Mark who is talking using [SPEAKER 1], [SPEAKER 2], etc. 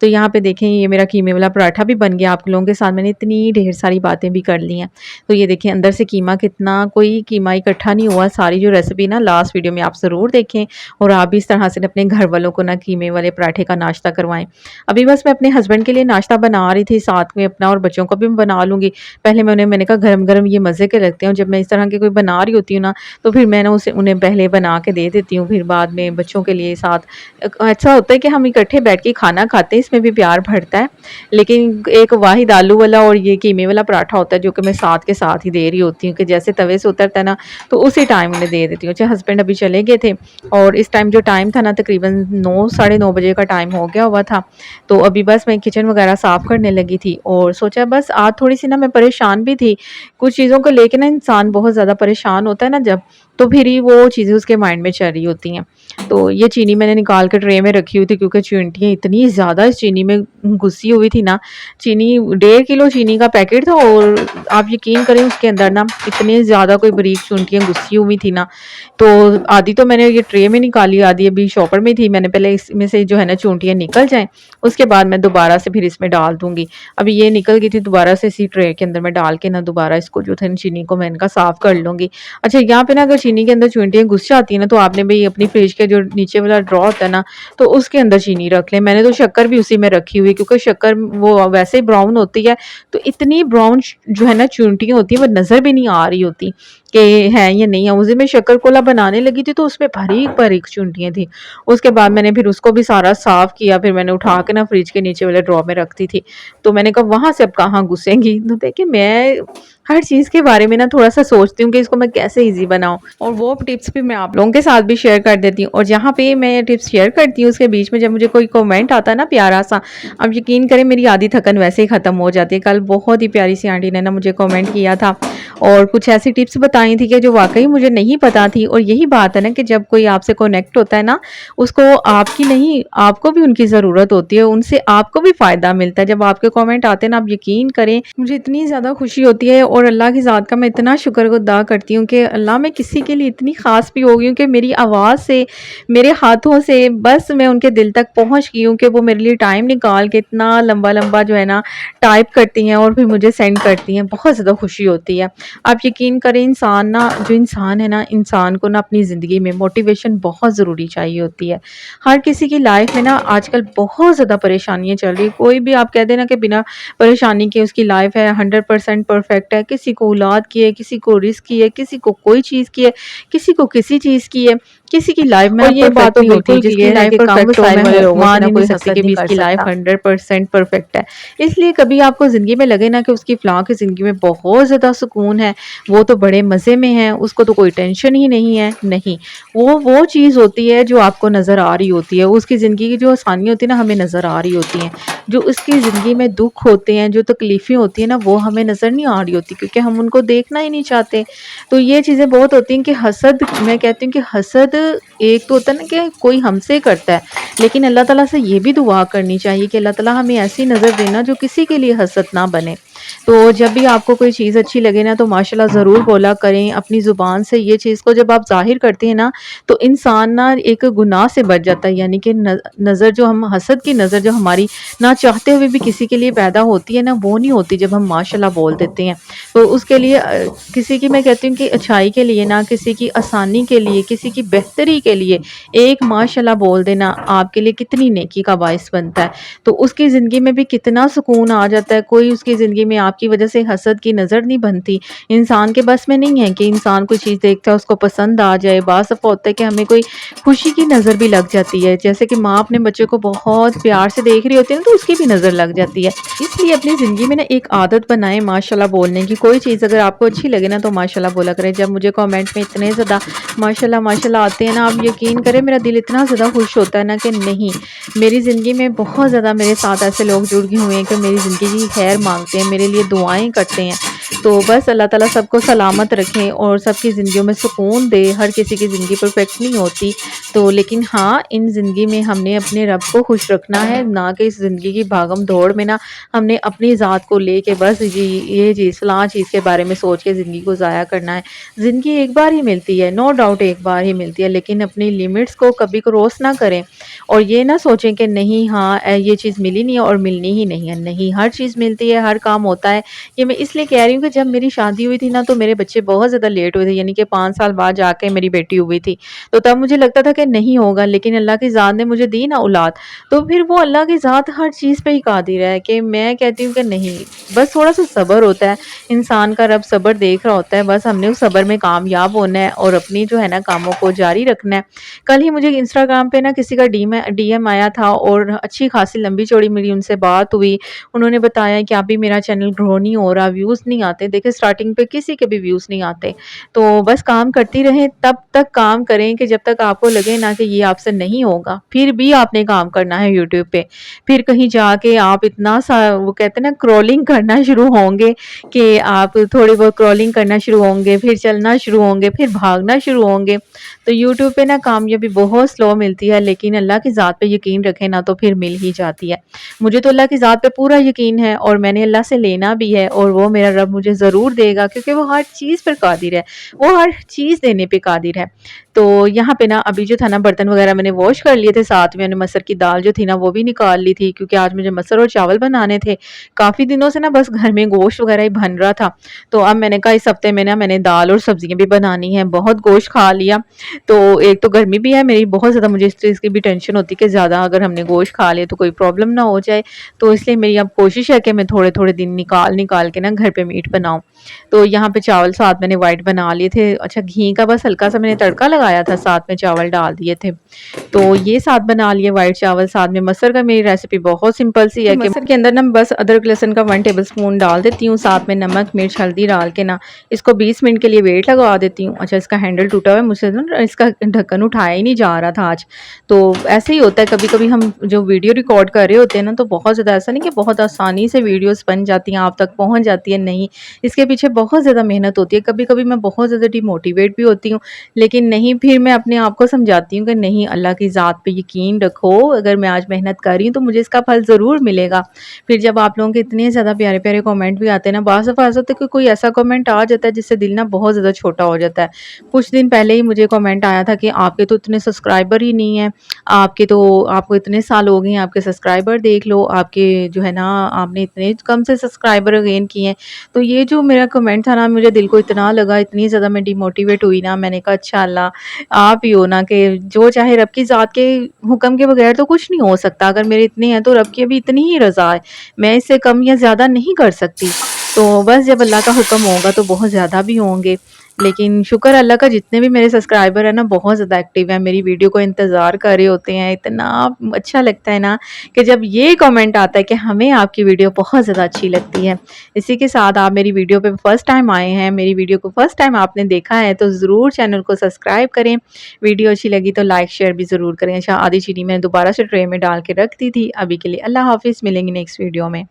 [SPEAKER 1] تو یہاں پہ دیکھیں یہ میرا قیمے والا پراٹھا بھی بن گیا، آپ لوگوں کے ساتھ میں نے اتنی ڈھیر ساری باتیں بھی کر لی ہیں۔ تو یہ دیکھیں اندر سے قیمہ کتنا، کوئی قیمہ اکٹھا نہیں ہوا، ساری جو ریسیپی نا لاسٹ ویڈیو میں آپ ضرور دیکھیں، اور آپ بھی اس طرح سے اپنے گھر والوں کو نا قیمے والے پراٹھے کا ناشتہ کروائیں۔ ابھی بس میں اپنے ہسبینڈ کے لیے ناشتہ بنا رہی تھی، ساتھ میں اپنا اور بچوں کو بھی بنا لوں گی۔ پہلے میں نے کہا گرم گرم یہ مزے کے لگتے ہیں، جب میں اس طرح کے کوئی بنا رہی ہوتی ہوں نا تو پھر میں انہیں پہلے بنا کے دے دیتی ہوں، پھر بعد میں بچوں کے لیے ساتھ ایسا ہوتا ہے کہ ہم اکٹھے بیٹھ کے کھانا کھاتے ہیں، اس میں بھی پیار بڑھتا ہے۔ لیکن ایک واحد آلو والا اور یہ قیمے والا پراٹھا ہوتا ہے جو کہ میں ساتھ کے ساتھ ہی دے رہی ہوتی ہوں، کہ جیسے توے سے اترتا ہے نا تو اسی ٹائم انہیں دے دیتی ہوں۔ اچھا ہسبینڈ ابھی چلے گئے تھے اور اس ٹائم جو ٹائم تھا نا تقریباً 9 ساڑھے 9 بجے کا ٹائم ہو گیا ہوا تھا، تو ابھی بس میں کچن وغیرہ صاف کرنے لگی تھی اور سوچا بس آج تھوڑی سی نا میں پریشان بھی تھی کچھ چیزوں کو لے کے نا، انسان بہت زیادہ پریشان ہوتا ہے نا جب، تو پھر ہی وہ چیزیں اس کے مائنڈ میں چل رہی ہوتی ہیں۔ تو یہ چینی میں نے نکال کے ٹرے میں رکھی ہوئی تھی کیونکہ چینٹیاں اتنی زیادہ اس چینی میں گھسی ہوئی تھی نا، چینی 1.5 کلو چینی کا پیکٹ تھا اور آپ یقین کریں اس کے اندر نا اتنے زیادہ کوئی بریک چونٹیاں گھسی ہوئی تھی نا، تو آدھی تو میں نے یہ ٹرے میں نکالی، آدھی ابھی شاپر میں تھی، میں نے پہلے اس میں سے جو ہے نا چونٹیاں نکل جائیں اس کے بعد میں دوبارہ سے پھر اس میں ڈال دوں گی۔ ابھی یہ نکل گئی تھی، دوبارہ سے اسی ٹرے کے اندر میں ڈال کے نا دوبارہ اس کو جو تھا چینی کو میں ان کا صاف کر لوں گی۔ اچھا یہاں پہ نا اگر چینی کے اندر چونٹیاں گھس جاتی ہیں نا تو آپ نے بھی اپنی فریج کے جو نیچے والا ڈرا ہوتا ہے نا تو اس کے اندر چینی رکھ لیں۔ میں نے تو شکر بھی اسی میں رکھی ہوئی کیونکہ شکر وہ ویسے ہی براؤن ہوتی ہے، تو اتنی براؤن جو ہے نا چونٹیاں ہوتی ہیں وہ نظر بھی نہیں آ رہی ہوتی کہ ہے یا نہیں ہے۔ اس دن میں شکر کولا بنانے لگی تھی تو اس میں باریک باریک چونٹیاں تھیں، اس کے بعد میں نے پھر اس کو بھی سارا صاف کیا، پھر میں نے اٹھا کے نا فریج کے نیچے والے ڈرا میں رکھتی تھی، تو میں نے کہا وہاں سے اب کہاں گھسیں گی۔ تو دیکھیں میں ہر چیز کے بارے میں نا تھوڑا سا سوچتی ہوں کہ اس کو میں کیسے ایزی بناؤں، اور وہ ٹپس بھی میں آپ لوگوں کے ساتھ بھی شیئر کر دیتی ہوں۔ اور جہاں پہ میں ٹپس شیئر کرتی ہوں اس کے بیچ میں جب مجھے کوئی کومنٹ آتا ہے نا پیارا سا، اب یقین کریں میری آدھی تھکن ویسے ہی ختم ہو جاتی ہے۔ کل بہت ہی پیاری سی آنٹی نے نا مجھے کومنٹ کیا تھا اور کچھ ایسی ٹپس بتائی تھی کہ جو واقعی مجھے نہیں پتا تھی، اور یہی بات ہے نا کہ جب کوئی آپ سے کنیکٹ ہوتا ہے نا اس کو آپ کی نہیں، آپ کو بھی ان کی ضرورت ہوتی ہے، ان سے آپ کو بھی فائدہ ملتا ہے۔ جب آپ کے کومنٹ آتے ہیں نا آپ یقین کریں مجھے اتنی زیادہ خوشی ہوتی ہے، اور اللہ کی ذات کا میں اتنا شکر ادا کرتی ہوں کہ اللہ میں کسی کے لیے اتنی خاص بھی ہو گئی ہوں کہ میری آواز سے، میرے ہاتھوں سے بس میں ان کے دل تک پہنچ گئی ہوں کہ وہ میرے لیے ٹائم نکال کے اتنا لمبا لمبا جو ہے نا ٹائپ کرتی ہیں اور پھر مجھے سینڈ کرتی ہیں، بہت زیادہ خوشی ہوتی ہے۔ آپ یقین کریں انسان نا، جو انسان ہے نا، انسان کو نا اپنی زندگی میں موٹیویشن بہت ضروری چاہیے ہوتی ہے۔ ہر کسی کی لائف میں نا آج کل بہت زیادہ پریشانیاں چل رہی، کوئی بھی آپ کہہ دیں نا کہ بنا پریشانی کے اس کی لائف ہے 100% پرفیکٹ ہے، کسی کو اولاد کی ہے، کسی کو رزق کی ہے، کسی کو کوئی چیز کی ہے، کسی کو کسی چیز کی ہے، کسی کی لائف میں یہ بات تو بالکل جس کی لائف پرفیکٹ ہو میں مان ہی نہیں سکتی کہ اس کی لائف 100% پرفیکٹ ہے۔ اس لیے کبھی آپ کو زندگی میں لگے نا کہ اس کی فلاں کی زندگی میں بہت زیادہ سکون ہے، وہ تو بڑے مزے میں ہے، اس کو تو کوئی ٹینشن ہی نہیں ہے، نہیں، وہ چیز ہوتی ہے جو آپ کو نظر آ رہی ہوتی ہے، اس کی زندگی کی جو آسانی ہوتی ہے نا ہمیں نظر آ رہی ہوتی ہیں، جو اس کی زندگی میں دکھ ہوتے ہیں، جو تکلیفیں ہوتی ہیں نا وہ ہمیں نظر نہیں آ رہی ہوتی کیونکہ ہم ان کو دیکھنا ہی نہیں چاہتے۔ تو یہ چیزیں بہت ہوتی ہیں کہ حسد، میں کہتی ہوں کہ حسد ایک تو ہوتا ہے نا کہ کوئی ہم سے کرتا ہے، لیکن اللہ تعالیٰ سے یہ بھی دعا کرنی چاہیے کہ اللہ تعالیٰ ہمیں ایسی نظر دینا جو کسی کے لیے حسد نہ بنے۔ تو جب بھی آپ کو کوئی چیز اچھی لگے نا تو ماشاءاللہ ضرور بولا کریں اپنی زبان سے، یہ چیز کو جب آپ ظاہر کرتے ہیں نا تو انسان نا ایک گناہ سے بچ جاتا ہے، یعنی کہ نظر جو ہم حسد کی نظر جو ہماری نہ چاہتے ہوئے بھی کسی کے لیے پیدا ہوتی ہے نا وہ نہیں ہوتی جب ہم ماشاءاللہ بول دیتے ہیں۔ تو اس کے لیے کسی کی، میں کہتی ہوں کہ اچھائی کے لیے نا، کسی کی آسانی کے لیے، کسی کی بہتری کے لیے ایک ماشاءاللہ بول دینا آپ کے لیے کتنی نیکی کا باعث بنتا ہے، تو اس کی زندگی میں بھی کتنا سکون آ جاتا ہے۔ کوئی اس کی زندگی میں آپ کی وجہ سے حسد کی نظر نہیں بنتی۔ انسان کے بس میں نہیں ہے کہ انسان کوئی چیز دیکھتا ہے اس کو پسند آ جائے، بعض دفعہ ہوتا ہے کہ ہمیں کوئی خوشی کی نظر بھی لگ جاتی ہے، جیسے کہ ماں اپنے بچے کو بہت پیار سے دیکھ رہی ہوتی ہے نا تو اس کی بھی نظر لگ جاتی ہے۔ اس لیے اپنی زندگی میں نا ایک عادت بنائیں ماشاءاللہ بولنے کی، کوئی چیز اگر آپ کو اچھی لگے نا تو ماشاءاللہ بولا کریں۔ جب مجھے کامنٹ میں اتنے زیادہ ماشاءاللہ ماشاءاللہ آتے ہیں نا آپ یقین کریں میرا دل اتنا زیادہ خوش ہوتا ہے نا کہ نہیں، میری زندگی میں بہت زیادہ میرے ساتھ ایسے لوگ جڑ گئے ہوئے ہیں کہ میری زندگی کی خیر مانگتے ہیں، میرے لیے دعائیں کرتے ہیں۔ تو بس اللہ تعالیٰ سب کو سلامت رکھیں اور سب کی زندگیوں میں سکون دے. ہر کسی کی زندگی پرفیکٹ نہیں ہوتی تو لیکن ہاں ان زندگی میں ہم نے اپنے رب کو خوش رکھنا ہے، نہ کہ اس زندگی کی بھاگم دوڑ میں نا ہم نے اپنی ذات کو لے کے بس جی یہ چیز فلاں چیز کے بارے میں سوچ کے زندگی کو ضائع کرنا ہے. زندگی ایک بار ہی ملتی ہے، نو ڈاؤٹ ایک بار ہی ملتی ہے، لیکن اپنی لیمٹس کو کبھی کراس نہ کریں اور یہ نہ سوچیں کہ نہیں ہاں یہ چیز ملی نہیں ہے اور ملنی ہی نہیں ہے. نہیں، ہر چیز ملتی ہے، ہر کام ہوتا ہے. یہ میں اس لیے کہہ رہی ہوں کہ جب میری شادی ہوئی تھی نا تو میرے بچے بہت زیادہ لیٹ ہوئے تھے، یعنی کہ 5 سال بعد جا کے میری بیٹی ہوئی تھی. تو تب مجھے لگتا تھا کہ نہیں ہوگا، لیکن اللہ کی ذات نے مجھے دی نا اولاد، تو پھر وہ اللہ کی ذات ہر چیز پہ ہی قادر ہے کہ میں کہتی ہوں کہ نہیں، بس تھوڑا سا صبر ہوتا ہے. انسان کا رب صبر دیکھ رہا ہوتا ہے، بس ہم نے اس صبر میں کامیاب ہونا ہے اور اپنی جو ہے نا کاموں کو جاری رکھنا ہے. کل ہی مجھے انسٹاگرام پہ نا کسی کا ڈی ایم آیا تھا اور اچھی خاصی لمبی چوڑی میری ان سے بات ہوئی. انہوں نے بتایا کہ ابھی میرا چینل گرو نہیں ہو رہا، ویوز نہیں آتے. دیکھیں سٹارٹنگ پہ کسی کے بھی ویوز نہیں آتے، تو بس کام کرتی رہیں، تب تک کام کریں کہ جب تک آپ کو لگے نا کہ یہ آپ سے نہیں ہوگا، پھر بھی آپ نے کام کرنا ہے یوٹیوب پہ. پھر کہیں جا کے آپ اتنا سا وہ کہتے ہیں نا کرولنگ کرنا شروع ہوں گے کہ آپ تھوڑی بہت کرولنگ کرنا شروع ہوں گے، پھر چلنا شروع ہوں گے، پھر بھاگنا شروع ہوں گے. تو یوٹیوب پہ نا کامیابی بہت سلو ملتی ہے، لیکن اللہ کی ذات پہ یقین رکھیں نا تو پھر مل ہی جاتی ہے. مجھے تو اللہ کی ذات پہ پورا یقین ہے اور میں نے اللہ سے لینا بھی ہے اور وہ میرا رب مجھے ضرور دے گا، کیونکہ وہ ہر چیز پر قادر ہے، وہ ہر چیز دینے پہ قادر ہے. تو یہاں پہ نا ابھی جو تھا نا برتن وغیرہ میں نے واش کر لیے تھے، ساتھ میں نے مسر کی دال جو تھی نا وہ بھی نکال لی تھی، کیونکہ آج مجھے مسر اور چاول بنانے تھے. کافی دنوں سے نا بس گھر میں گوشت وغیرہ ہی بن رہا تھا، تو اب میں نے کہا اس ہفتے میں نا میں نے دال اور سبزیاں بھی بنانی ہیں. بہت گوشت کھا لیا، تو ایک تو گرمی بھی ہے میری بہت زیادہ، مجھے اس چیز کی بھی ٹینشن ہوتی کہ زیادہ اگر ہم نے گوشت کھا لیا تو کوئی پرابلم نہ ہو جائے. تو اس لیے میری اب کوشش ہے کہ میں تھوڑے تھوڑے دن نکال کے نا گھر پہ میٹ بناؤں. تو یہاں پہ چاول ساتھ میں نے وائٹ بنا لیے تھے. اچھا گھی کا بس ہلکا سا میں نے تڑکا لگایا تھا، ساتھ میں چاول ڈال دیے تھے. تو یہ ساتھ بنا لیے وائٹ چاول. ساتھ میں مسر کا میری ریسیپی بہت سمپل سی ہے کہ مسر کے اندر نا بس ادرک لہسن کا 1 ٹیبل اسپون ڈال دیتی ہوں، ساتھ میں نمک مرچ ہلدی ڈال کے نا اس کو 20 منٹ کے لیے ویٹ لگا دیتی ہوں. اچھا اس کا ہینڈل ٹوٹا ہوا ہے، مجھ سے اس کا ڈھکن اٹھایا ہی نہیں جا رہا تھا آج. تو ایسے ہی ہوتا ہے کبھی کبھی ہم جو ویڈیو ریکارڈ کر رہے ہوتے ہیں نا تو بہت زیادہ ایسا نہیں کہ بہت آسانی سے ویڈیوز بن جاتی ہیں، آپ تک پہنچ جاتی ہے. نہیں، اس کے پیچھے بہت زیادہ محنت ہوتی ہے. کبھی کبھی میں بہت زیادہ ڈی موٹیویٹ بھی ہوتی ہوں، لیکن نہیں، پھر میں اپنے آپ کو سمجھاتی ہوں کہ نہیں، اللہ کی ذات پہ یقین رکھو، اگر میں آج محنت کر رہی ہوں تو مجھے اس کا پھل ضرور ملے گا. پھر جب آپ لوگوں کے اتنے زیادہ پیارے پیارے کامنٹ بھی آتے ہیں نا، بعض دفعہ ایسا ہوتا ہے کہ کوئی ایسا کامنٹ آ جاتا ہے جس سے دل نا بہت زیادہ چھوٹا ہو جاتا ہے. کچھ دن پہلے ہی مجھے کامنٹ آیا تھا کہ آپ کے تو اتنے سبسکرائبر ہی نہیں ہیں، آپ کو اتنے سال ہو گئے ہیں، آپ کے سبسکرائبر دیکھ لو، آپ کے جو ہے نا آپ نے اتنے کم سے سبسکرائبر گین کیے ہیں. تو یہ جو میرا کمنٹ تھا نا مجھے دل کو اتنا لگا، اتنی زیادہ میں ڈی موٹیویٹ ہوئی نا. میں نے کہا اچھا اللہ آپ ہی ہو نا کہ جو چاہے، رب کی ذات کے حکم کے بغیر تو کچھ نہیں ہو سکتا. اگر میرے اتنے ہیں تو رب کی بھی اتنی ہی رضا ہے، میں اس سے کم یا زیادہ نہیں کر سکتی. تو بس جب اللہ کا حکم ہوگا تو بہت زیادہ بھی ہوں گے. لیکن شکر اللہ کا جتنے بھی میرے سبسکرائبر ہیں نا بہت زیادہ ایکٹیو ہیں، میری ویڈیو کو انتظار کر رہے ہوتے ہیں. اتنا اچھا لگتا ہے نا کہ جب یہ کمنٹ آتا ہے کہ ہمیں آپ کی ویڈیو بہت زیادہ اچھی لگتی ہے. اسی کے ساتھ آپ میری ویڈیو پہ فرسٹ ٹائم آئے ہیں، میری ویڈیو کو فرسٹ ٹائم آپ نے دیکھا ہے تو ضرور چینل کو سبسکرائب کریں. ویڈیو اچھی لگی تو لائک شیئر بھی ضرور کریں. اچھا آدھی چینی میں دوبارہ سے ٹرے میں ڈال کے رکھ دی تھی. ابھی کے لیے اللہ حافظ، ملیں گے نیکسٹ ویڈیو میں.